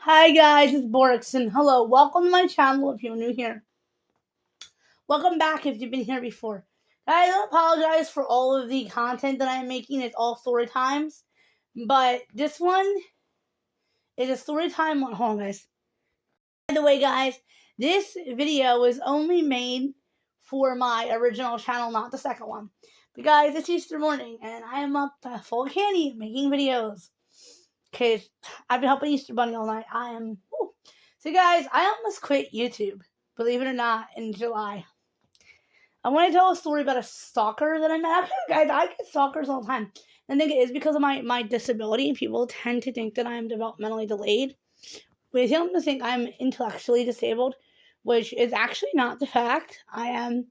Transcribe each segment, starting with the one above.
Hi guys, it's Borix, and hello, welcome to my channel if you're new here. Welcome back if you've been here before. Guys, I apologize for all of the content that I'm making. It's all story times, but this one is a story time one. Hold on, guys. By the way, guys, this video was only made for my original channel, not the second one. But guys, it's Easter morning, and I am up full of candy making videos. Because I've been helping Easter Bunny all night. So guys, I almost quit YouTube, believe it or not, in July. I want to tell a story about a stalker that I met. Actually, guys, I get stalkers all the time. And I think it is because of my disability. People tend to think that I'm developmentally delayed. They tend to think I'm intellectually disabled, which is actually not the fact. I am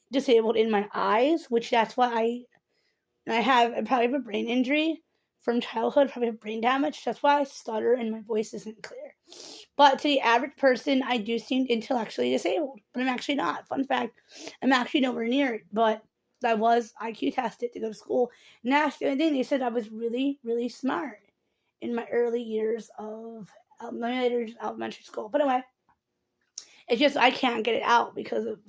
disabled in my eyes, which that's why I probably have a brain injury from childhood, probably have brain damage. That's why I stutter and my voice isn't clear. But to the average person, I do seem intellectually disabled, but I'm actually not. Fun fact, I'm actually nowhere near it, but I was IQ tested to go to school. And that's the only thing. They said I was really, really smart in my early years of elementary school. But anyway, it's just I can't get it out because of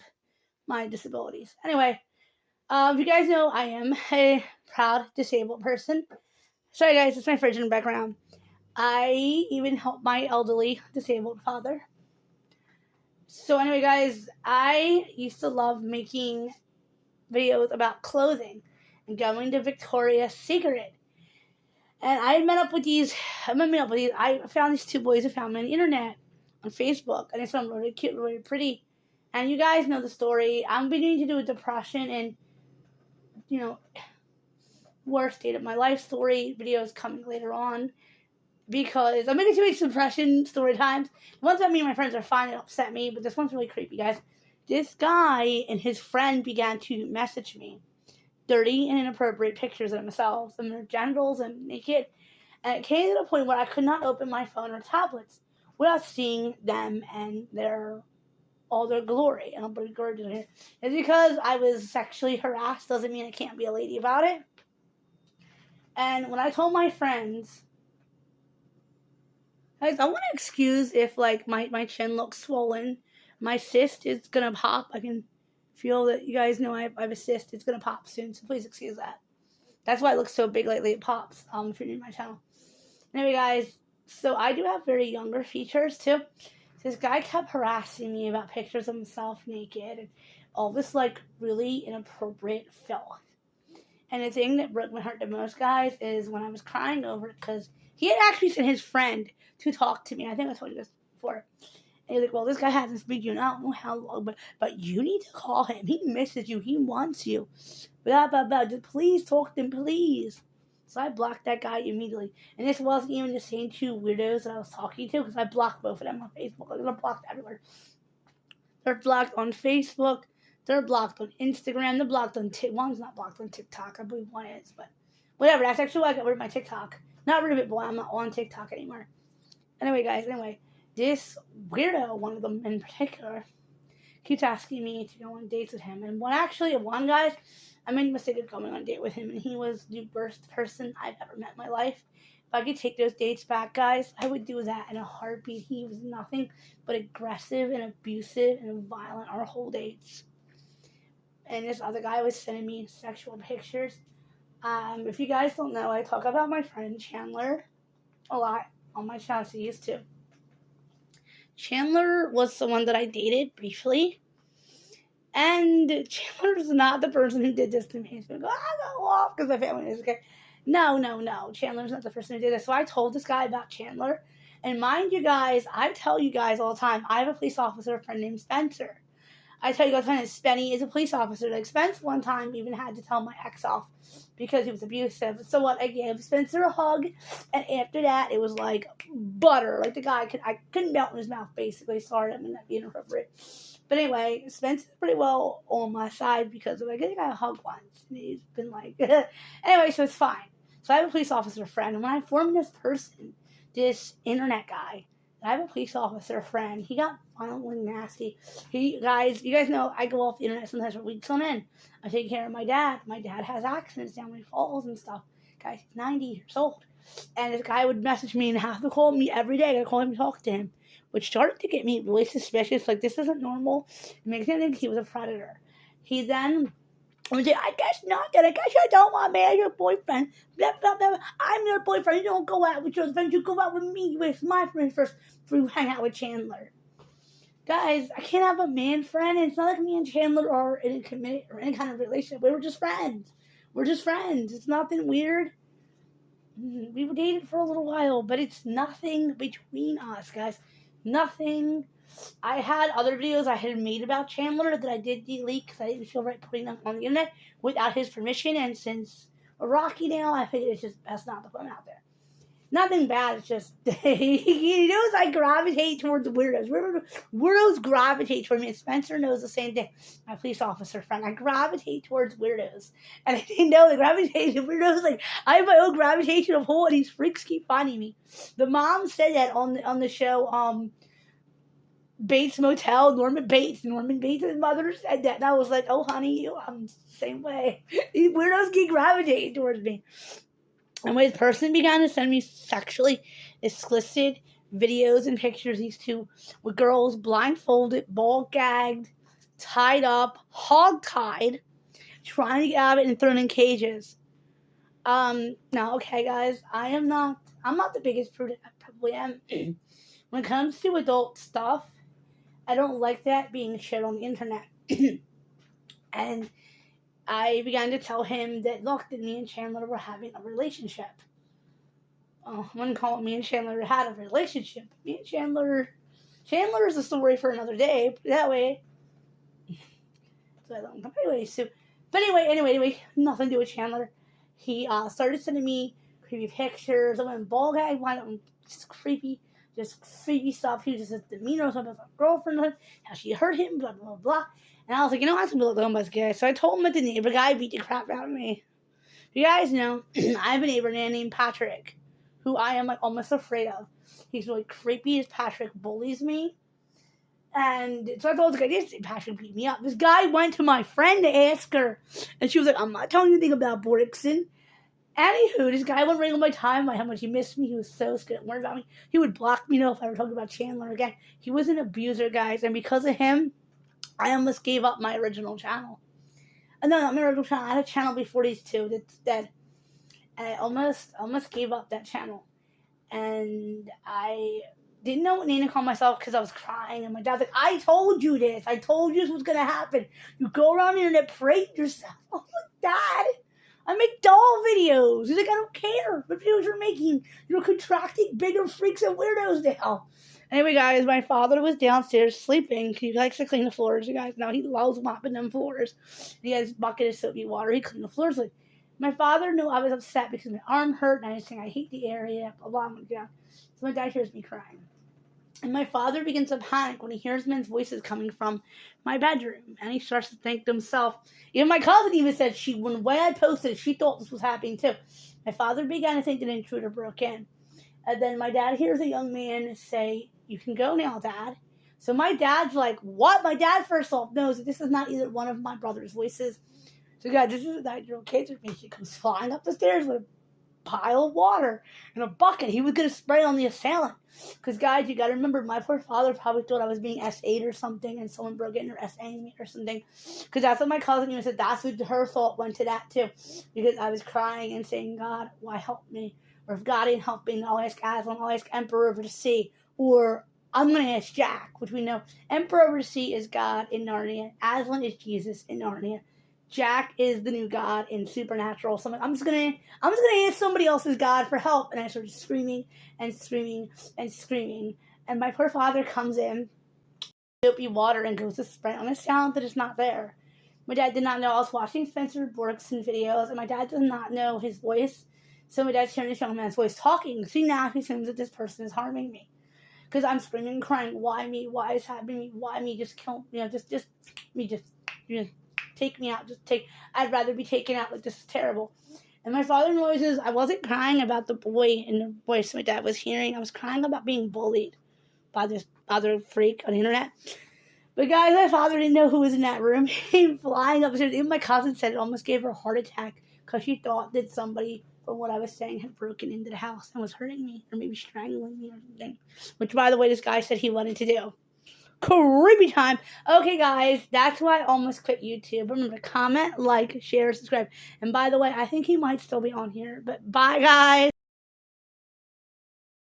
my disabilities. Anyway, if you guys know, I am a proud disabled person. Sorry guys, it's my fridge in the background. I even help my elderly disabled father. So anyway guys, I used to love making videos about clothing and going to Victoria's Secret. And I found these two boys who found me on the internet, on Facebook, and they said I'm really cute, really pretty. And you guys know the story. I'm beginning to do a depression and, worst state of my life story videos coming later on. Because I'm making too many depression story times. The ones that me and my friends are fine, it upset me, but this one's really creepy, guys. This guy and his friend began to message me dirty and inappropriate pictures of themselves and their genitals and naked. And it came to the point where I could not open my phone or tablets without seeing them and all their glory. And I'll put gorgeous in here. It's because I was sexually harassed doesn't mean I can't be a lady about it. And when I told my friends, guys, I want to excuse if, my chin looks swollen. My cyst is going to pop. I can feel that you guys know I have a cyst. It's going to pop soon, so please excuse that. That's why it looks so big lately. It pops, if you're new to my channel. Anyway, guys, so I do have very younger features, too. This guy kept harassing me about pictures of himself naked and all this, really inappropriate filth. And the thing that broke my heart the most, guys, is when I was crying over it because he had actually sent his friend to talk to me. I think I told you this before. And he's like, well, this guy hasn't spoken to you in I don't know how long, but you need to call him. He misses you. He wants you. Blah, blah, blah. Just please talk to him, please. So I blocked that guy immediately. And this wasn't even the same two weirdos that I was talking to because I blocked both of them on Facebook. They're blocked everywhere. They're blocked on Facebook. They're blocked on Instagram. They're blocked on one's not blocked on TikTok. I believe one is, but whatever. That's actually why I got rid of my TikTok. Not rid of it, boy. I'm not on TikTok anymore. Anyway, guys. This weirdo, one of them in particular, keeps asking me to go on dates with him. And one guy, I made the mistake of going on a date with him, and he was the worst person I've ever met in my life. If I could take those dates back, guys, I would do that in a heartbeat. He was nothing but aggressive and abusive and violent our whole dates. And this other guy was sending me sexual pictures. If you guys don't know, I talk about my friend Chandler a lot on my channel, so he used to. Chandler was someone that I dated briefly. And Chandler's not the person who did this to me. He's going to go, I go off because my family is okay. No. Chandler's not the person who did this. So I told this guy about Chandler. And mind you guys, I tell you guys all the time, I have a police officer friend named Spencer. I tell you guys, Spenny is a police officer. Spence one time even had to tell my ex off because he was abusive. So what? I gave Spencer a hug, and after that, it was like butter. Like the guy, I couldn't melt in his mouth, basically. Sorry, I'm not being inappropriate. But anyway, Spencer's pretty well on my side because I think I got a hug once. And he's been like, anyway, so it's fine. So I have a police officer friend, and when I formed this person, this internet guy, I have a police officer friend. He got violently nasty. You guys know I go off the internet sometimes for weeks on end. I take care of my dad. My dad has accidents down when he falls and stuff. Guys, he's 90 years old. And this guy would message me and have to call me every day. I gotta call him and talk to him, which started to get me really suspicious. Like, this isn't normal. It makes me think he was a predator. He then would say, I guess not. Then I guess I don't want me as your boyfriend. Blah, blah, blah. I'm your boyfriend. You don't go out with your friends. You go out with me, with my friends first before you hang out with Chandler. Guys, I can't have a man friend. And it's not like me and Chandler are in a committed or any kind of relationship. We were just friends. We're just friends. It's nothing weird. We were dating for a little while, but it's nothing between us, guys. Nothing. I had other videos I had made about Chandler that I did delete because I didn't feel right putting them on the internet without his permission. And since we're rocky now, I figured it's just best not to put them out there. Nothing bad. It's just he knows I gravitate towards weirdos. Weirdos gravitate toward me. And Spencer knows the same thing. My police officer friend. I gravitate towards weirdos, and I didn't know the gravitation weirdos. Like, I have my own gravitational pull, and these freaks keep finding me. The mom said that on the show. Bates Motel, Norman Bates' mother said that, and I was like, oh honey, I'm the same way. These weirdos keep gravitating towards me. And when this person began to send me sexually explicit videos and pictures, these two with girls blindfolded, ball gagged, tied up, hog-tied, trying to get out of it and thrown in cages. Now, okay, guys, I'm not the biggest prude. I probably am. When it comes to adult stuff, I don't like that being shared on the internet. And I began to tell him that, look, that me and Chandler were having a relationship. I wouldn't call it me and Chandler had a relationship. Me and Chandler is a story for another day. Put it that way. Anyway, nothing to do with Chandler. He started sending me creepy pictures. I went ball gag, just creepy stuff. He was just a demeanor of his girlfriend, how she hurt him, blah, blah, blah. And I was like, you know, I have to be alone by this guy. So I told him that the neighbor guy beat the crap out of me. You guys know, I have a neighbor named Patrick, who I am like almost afraid of. He's really creepy as Patrick bullies me. And so I told this guy, this Patrick beat me up. This guy went to my friend to ask her. And she was like, I'm not telling you anything about Borikson. Anywho, this guy wouldn't ring on my time by how much he missed me. He was so scared, worried about me. He would block me if I were talking about Chandler again. He was an abuser, guys. And because of him, I almost gave up my original channel. No, not my original channel. I had a channel before these two that's dead. And I almost gave up that channel. And I didn't know what name to call myself because I was crying. And my dad's like, I told you this. I told you this was going to happen. You go around the internet, prate yourself. I'm like, Dad, I make doll videos. He's like, I don't care what videos you're making. You're contracting bigger freaks and weirdos now. Anyway, guys, my father was downstairs sleeping. He likes to clean the floors. You guys know he loves mopping them floors. He has a bucket of soapy water. He cleaned the floors. Like, my father knew I was upset because my arm hurt, and I was saying, I hate the area, blah, blah, blah. So my dad hears me crying. And my father begins to panic when he hears men's voices coming from my bedroom. And he starts to think to himself, even my cousin even said, when I posted it, she thought this was happening too. My father began to think that an intruder broke in. And then my dad hears a young man say, you can go now, Dad. So my dad's like, what? My dad first off knows that this is not either one of my brother's voices. So guys, this is a 9-year-old kid with me. She comes flying up the stairs with a pile of water and a bucket. He was going to spray on the assailant. Because guys, you got to remember, my poor father probably thought I was being S8 or something and someone broke in or S8 me or something. Because that's what my cousin even said. That's what her thought went to that too. Because I was crying and saying, God, why help me? Or if God didn't help me, I'll ask Aslan, I'll ask Emperor over the Sea. Or I'm going to ask Jack, which we know. Emperor over the Sea is God in Narnia. Aslan is Jesus in Narnia. Jack is the new God in Supernatural. So I'm just gonna ask somebody else's God for help. And I started screaming and screaming and screaming. And my poor father comes in, soapy water, and goes to spray on a sound that is not there. My dad did not know I was watching Spencer Borikson videos, and my dad does not know his voice. So my dad's hearing this young man's voice talking. See, now he assumes that this person is harming me. Because I'm screaming and crying, why me? Why is happening to me? Why me? Just kill me. Take me out. I'd rather be taken out. Like, this is terrible. And my father noises, I wasn't crying about the boy in the voice my dad was hearing. I was crying about being bullied by this other freak on the internet. But guys, my father didn't know who was in that room. He came flying upstairs. Even my cousin said it almost gave her a heart attack because she thought that somebody from what I was saying, had broken into the house and was hurting me, or maybe strangling me or something. Which, by the way, this guy said he wanted to do. Creepy time. Okay, guys, that's why I almost quit YouTube. Remember to comment, like, share, subscribe. And by the way, I think he might still be on here. But bye, guys.